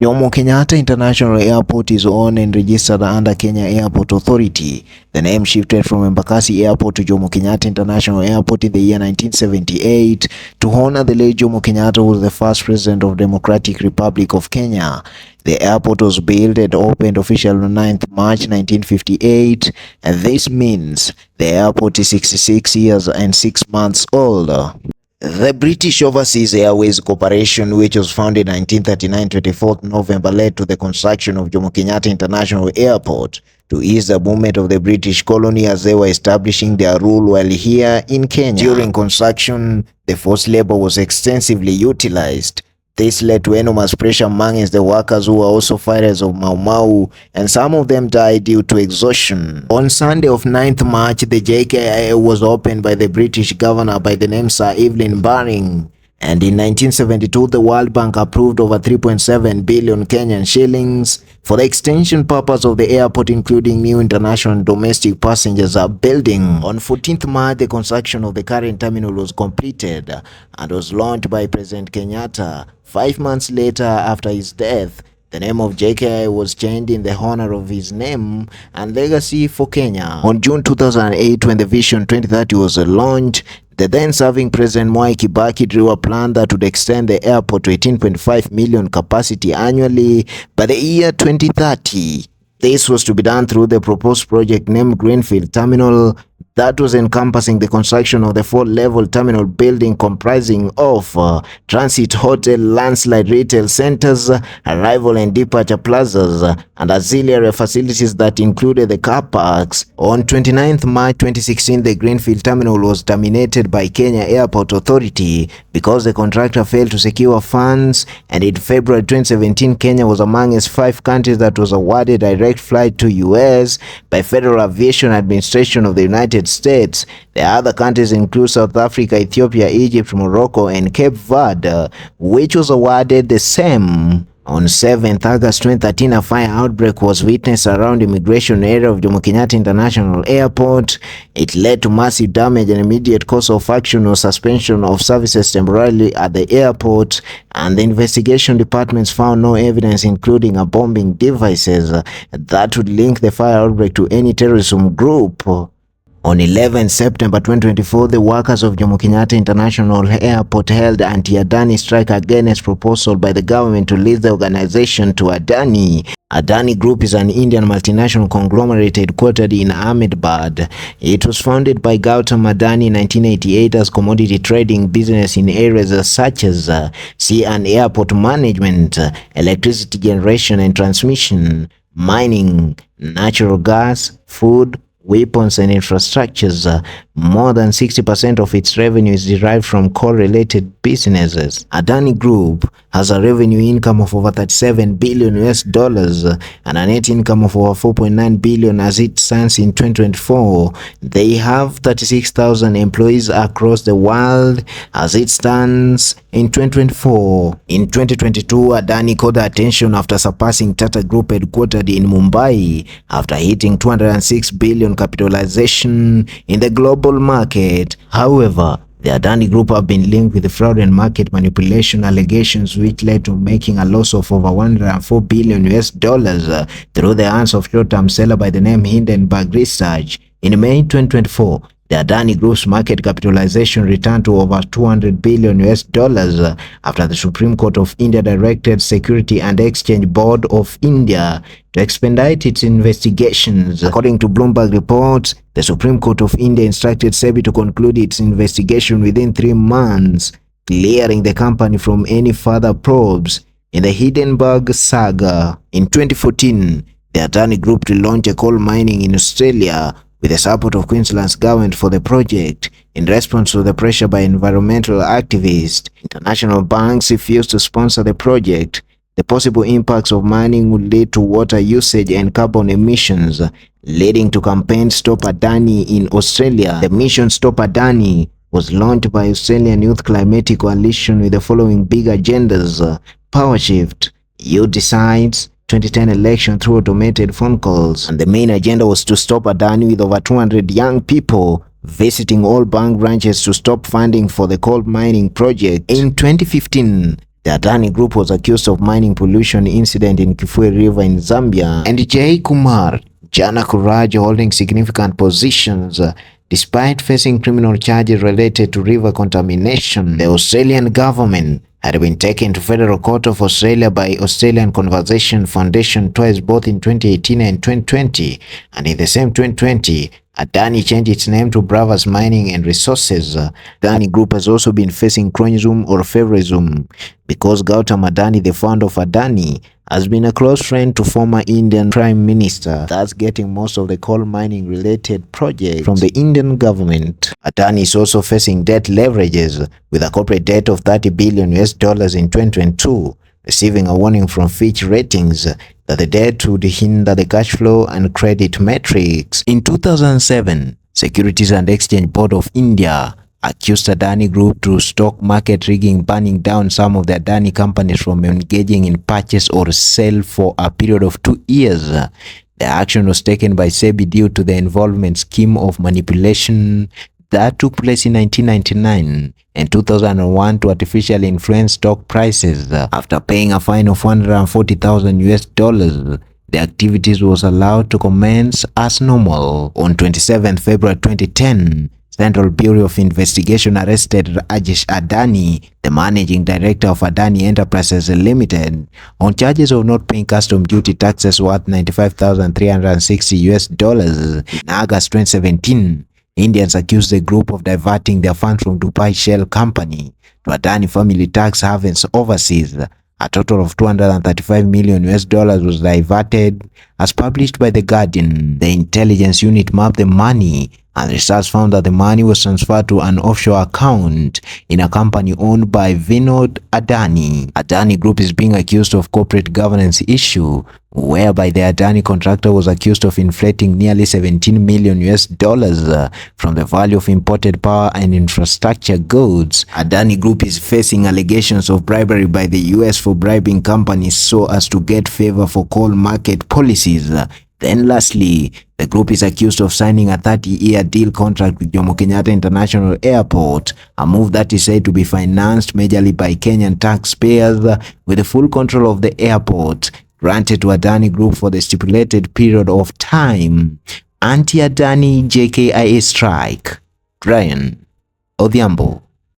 Jomo Kenyatta International Airport is owned and registered under Kenya Airport Authority. The name shifted from Embakasi Airport to Jomo Kenyatta International Airport in the year 1978 to honor the late Jomo Kenyatta, who was the first president of Democratic Republic of Kenya. The airport was built and opened officially on 9th March 1958, and this means the airport is 66 years and 6 months old. The British Overseas Airways Corporation, which was founded in 1939, 24th November, led to the construction of Jomo Kenyatta International Airport to ease the movement of the British colony as they were establishing their rule while here in Kenya. During construction, the forced labor was extensively utilized. This led to enormous pressure amongst the workers, who were also fighters of Mau Mau, and some of them died due to exhaustion. On Sunday of 9th March, the Jki-Adani was opened by the British governor by the name Sir Evelyn Baring. And in 1972, the World Bank approved over 3.7 billion Kenyan shillings for the extension purpose of the airport, including new international and domestic passengers building. On 14th March, the construction of the current terminal was completed and was launched by President Kenyatta. 5 months later, after his death, the name of Jki was changed in the honor of his name and legacy for Kenya. On June 2008, when the Vision 2030 was launched, the then-serving President Jki-Adani drew a plan that would extend the airport to 18.5 million capacity annually by the year 2030. This was to be done through the proposed project named Greenfield Terminal, that was encompassing the construction of the 4-level terminal building comprising of transit hotel, landslide retail centers, arrival and departure plazas, and auxiliary facilities that included the car parks. On 29th March 2016, the Greenfield Terminal was terminated by Kenya Airport Authority because the contractor failed to secure funds, and in February 2017, Kenya was among its 5 countries that was awarded direct flight to US by Federal Aviation Administration of the United States. The other countries include South Africa, Ethiopia, Egypt, Morocco, and Cape Verde, which was awarded the same. On 7th August 2013, a fire outbreak was witnessed around the immigration area of Jomo Kenyatta International Airport. It led to massive damage, and immediate course of action was suspension of services temporarily at the airport, and the investigation departments found no evidence, including a bombing devices, that would link the fire outbreak to any terrorism group. On 11 September 2024, the workers of Jomo Kenyatta International Airport held anti-Adani strike against proposal by the government to lease the organization to Adani. Adani Group is an Indian multinational conglomerate headquartered in Ahmedabad. It was founded by Gautam Adani in 1988 as commodity trading business in areas such as sea and airport management, electricity generation and transmission, mining, natural gas, food, weapons and infrastructures. More than 60% of its revenue is derived from core-related businesses. Adani Group has a revenue income of over $37 billion and a net income of over $4.9 billion as it stands in 2024. They have 36,000 employees across the world as it stands in 2024. In 2022, Adani caught attention after surpassing Tata Group headquartered in Mumbai after hitting 206 billion capitalization in the global market. However, the Adani Group have been linked with fraud and market manipulation allegations, which led to making a loss of over $104 billion through the hands of short-term seller by the name Hindenburg Research. In May 2024, the Adani Group's market capitalization returned to over $200 billion after the Supreme Court of India directed Security and Exchange Board of India to expedite its investigations. According to Bloomberg reports, the Supreme Court of India instructed SEBI to conclude its investigation within 3 months, clearing the company from any further probes in the Hindenburg saga. In 2014, the Adani Group relaunched coal mining in Australia with the support of Queensland's government for the project. In response to the pressure by environmental activists, international banks refused to sponsor the project. The possible impacts of mining would lead to water usage and carbon emissions, leading to campaign Stop Adani in Australia. The mission Stop Adani was launched by Australian Youth Climatic Coalition with the following big agendas: power shift, you decides, 2010 election through automated phone calls. And the main agenda was to stop Adani, with over 200 young people visiting all bank branches to stop funding for the coal mining project. In 2015, The Adani Group was accused of mining pollution incident in Kifue River in Zambia, and Jai Kumar Janakuraj holding significant positions. Despite facing criminal charges related to river contamination, the Australian government had been taken to Federal Court of Australia by Australian Conservation Foundation twice, both in 2018 and 2020, and in the same 2020, Adani changed its name to Bravas Mining and Resources. Adani Group has also been facing cronyism or favorism because Gautam Adani, the founder of Adani, has been a close friend to former Indian Prime Minister, thus getting most of the coal mining related projects from the Indian government. Adani is also facing debt leverages with a corporate debt of $30 billion in 2022, receiving a warning from Fitch Ratings that the debt would hinder the cash flow and credit metrics. In 2007, Securities and Exchange Board of India accused Adani Group through stock market rigging, banning down some of the Adani companies from engaging in purchase or sale for a period of 2 years. The action was taken by SEBI due to the involvement scheme of manipulation that took place in 1999 and 2001 to artificially influence stock prices. After paying a fine of $140,000, the activities was allowed to commence as normal. On 27 February 2010, Central Bureau of Investigation arrested Jki-Adani, the managing director of Adani Enterprises Limited, on charges of not paying custom duty taxes worth $95,360. In August 2017, Indians accused the group of diverting their funds from Dubai shell company to Adani family tax havens overseas. A total of $235 million was diverted, as published by The Guardian. The intelligence unit mapped the money, and research found that the money was transferred to an offshore account in a company owned by Vinod Adani. Adani Group is being accused of corporate governance issue, whereby the Adani contractor was accused of inflating nearly $17 million from the value of imported power and infrastructure goods. Adani Group is facing allegations of bribery by the US for bribing companies so as to get favor for coal market policies. Then lastly, the group is accused of signing a 30-year deal contract with Jomo Kenyatta International Airport, a move that is said to be financed majorly by Kenyan taxpayers, with the full control of the airport granted to Adani Group for the stipulated period of time. Anti-Adani JKIA strike. Brian Odhiambo.